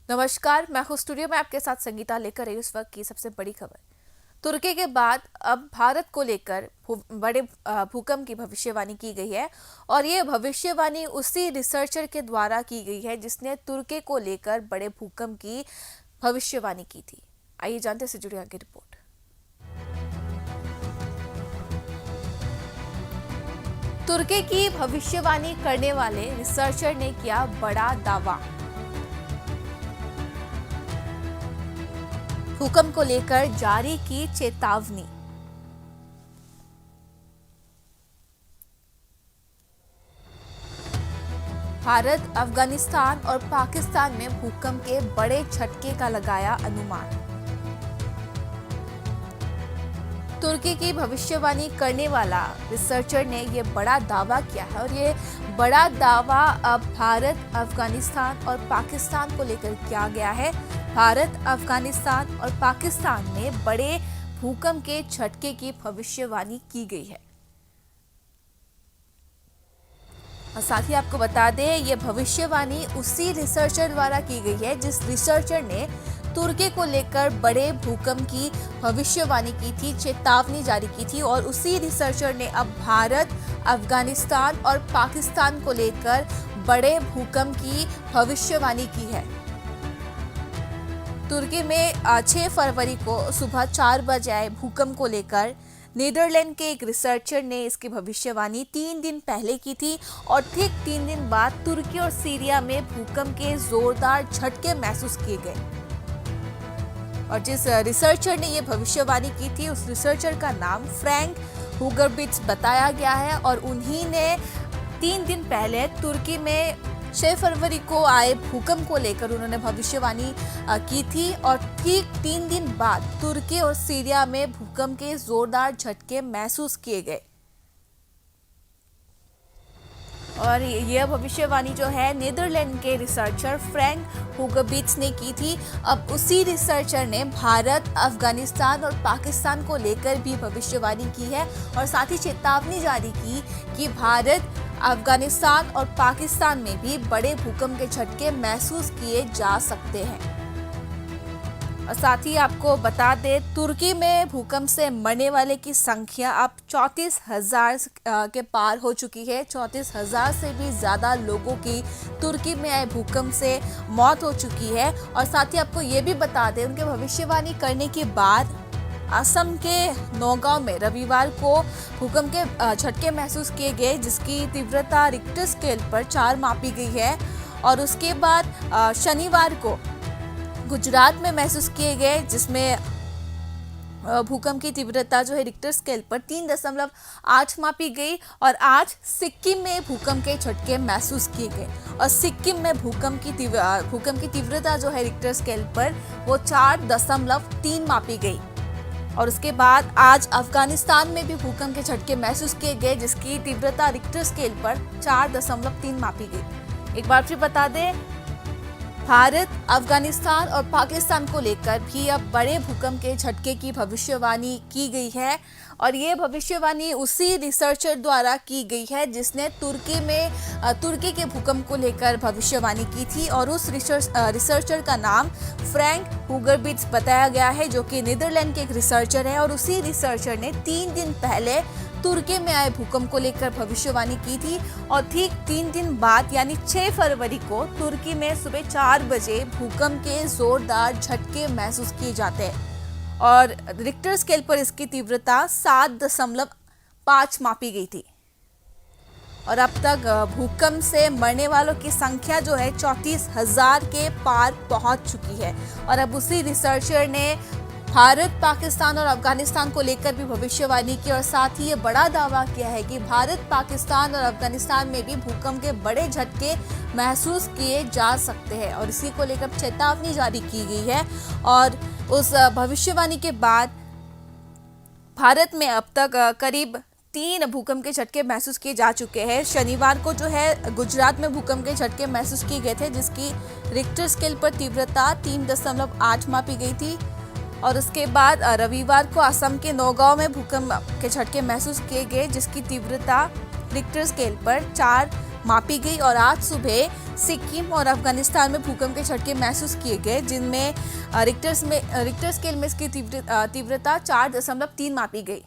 नमस्कार, मैं हूँ स्टूडियो में आपके साथ संगीता लेकर आई उस वक्त की सबसे बड़ी खबर। तुर्की के बाद अब भारत को लेकर बड़े भूकंप की भविष्यवाणी की गई है और ये भविष्यवाणी उसी रिसर्चर के द्वारा की गई है जिसने तुर्की को लेकर बड़े भूकंप की भविष्यवाणी की थी। आइए जानते से जुड़ी आगे रिपोर्ट। तुर्की की भविष्यवाणी करने वाले रिसर्चर ने किया बड़ा दावा। भूकंप को लेकर जारी की चेतावनी। भारत, अफगानिस्तान और पाकिस्तान में भूकंप के बड़े झटके का लगाया अनुमान। तुर्की की भविष्यवाणी करने वाला रिसर्चर ने यह बड़ा दावा किया है और ये बड़ा दावा अब भारत, अफगानिस्तान और पाकिस्तान को लेकर किया गया है। भारत, अफगानिस्तान और पाकिस्तान में बड़े भूकंप के झटके की भविष्यवाणी की गई है। और साथ ही आपको बता दें, ये भविष्यवाणी उसी रिसर्चर द्वारा की गई है जिस रिसर्चर ने तुर्की को लेकर बड़े भूकंप की भविष्यवाणी की थी, चेतावनी जारी की थी और उसी रिसर्चर ने अब भारत, अफगानिस्तान और पाकिस्तान को लेकर बड़े भूकंप की भविष्यवाणी की है। तुर्की में 6 फरवरी को सुबह 4 बजे आए भूकंप को लेकर नीदरलैंड के एक रिसर्चर ने इसकी भविष्यवाणी 3 दिन पहले की थी और ठीक 3 दिन बाद तुर्की और सीरिया में भूकंप के जोरदार झटके महसूस किए गए। और जिस रिसर्चर ने यह भविष्यवाणी की थी उस रिसर्चर का नाम फ्रैंक हुगरबिट्स बताया गया है और उन्हीं ने 3 दिन पहले तुर्की में 6 फरवरी को आए भूकंप को लेकर उन्होंने भविष्यवाणी की थी और ठीक 3 दिन बाद तुर्की और सीरिया में भूकंप के जोरदार झटके महसूस किए गए। और यह भविष्यवाणी जो है नीदरलैंड के रिसर्चर फ्रैंक हुगरबिट्स ने की थी। अब उसी रिसर्चर ने भारत, अफगानिस्तान और पाकिस्तान को लेकर भी भविष्यवाणी की है और साथ ही चेतावनी जारी की कि भारत, अफगानिस्तान और पाकिस्तान में भी बड़े भूकंप के झटके महसूस किए जा सकते हैं। और साथ ही आपको बता दें, तुर्की में भूकंप से मरने वाले की संख्या अब 34,000 के पार हो चुकी है। 34,000 से भी ज़्यादा लोगों की तुर्की में आए भूकंप से मौत हो चुकी है। और साथ ही आपको ये भी बता दें, उनके भविष्यवाणी करने के बाद असम के नौगांव में रविवार को भूकंप के झटके महसूस किए गए जिसकी तीव्रता रिक्टर स्केल पर 4 मापी गई है। और उसके बाद शनिवार को गुजरात में महसूस किए गए जिसमें भूकंप की तीव्रता जो है रिक्टर स्केल पर 3.8 मापी गई। और आज सिक्किम में भूकंप के झटके महसूस किए गए और सिक्किम में भूकंप की तीव्रता जो है रिक्टर स्केल पर वो 4.3 मापी गई। और उसके बाद आज अफगानिस्तान में भी भूकंप के झटके महसूस किए गए जिसकी तीव्रता रिक्टर स्केल पर 4.3 मापी गई। एक बार फिर बता दें, भारत, अफगानिस्तान और पाकिस्तान को लेकर भी अब बड़े भूकंप के झटके की भविष्यवाणी की गई है और ये भविष्यवाणी उसी रिसर्चर द्वारा की गई है जिसने तुर्की के भूकंप को लेकर भविष्यवाणी की थी और उस रिसर्चर का नाम फ्रैंक हुगरबिट्स बताया गया है जो कि नीदरलैंड के एक रिसर्चर है। और उसी रिसर्चर ने 3 दिन पहले तुर्की में आए भूकंप को लेकर भविष्यवाणी की थी और ठीक 3 दिन बाद यानी 6 फरवरी को तुर्की में सुबह 4 बजे भूकंप के जोरदार झटके महसूस किए जाते हैं और रिक्टर स्केल पर इसकी तीव्रता 7.5 मापी गई थी। और अब तक भूकंप से मरने वालों की संख्या जो है 34,000 के पार पहुंच चुकी है। और अब उसी रिसर्चर ने भारत, पाकिस्तान और अफगानिस्तान को लेकर भी भविष्यवाणी की और साथ ही ये बड़ा दावा किया है कि भारत, पाकिस्तान और अफगानिस्तान में भी भूकंप के बड़े झटके महसूस किए जा सकते हैं और इसी को लेकर चेतावनी जारी की गई है। और उस भविष्यवाणी के बाद भारत में अब तक करीब 3 भूकंप के झटके महसूस किए जा चुके हैं। शनिवार को जो है गुजरात में भूकंप के झटके महसूस किए गए थे जिसकी रिक्टर स्केल पर तीव्रता 3.8 मापी गई थी। और उसके बाद रविवार को असम के नौगांव में भूकंप के झटके महसूस किए गए जिसकी तीव्रता रिक्टर स्केल पर 4 मापी गई। और आज सुबह सिक्किम और अफगानिस्तान में भूकंप के झटके महसूस किए गए, जिनमें रिक्टर स्केल में इसकी तीव्रता 4.3 मापी गई।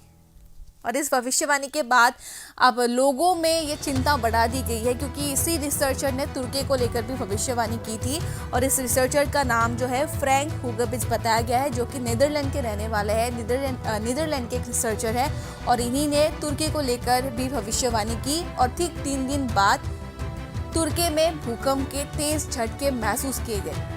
और इस भविष्यवाणी के बाद अब लोगों में ये चिंता बढ़ा दी गई है, क्योंकि इसी रिसर्चर ने तुर्की को लेकर भी भविष्यवाणी की थी। और इस रिसर्चर का नाम जो है फ्रैंक हुगेबिट्स बताया गया है, जो कि नीदरलैंड के रहने वाले हैं, नीदरलैंड के एक रिसर्चर है। और इन्हीं ने तुर्की को लेकर भी भविष्यवाणी की। और ठीक 3 दिन बाद तुर्की में भूकंप के तेज झटके महसूस किए गए।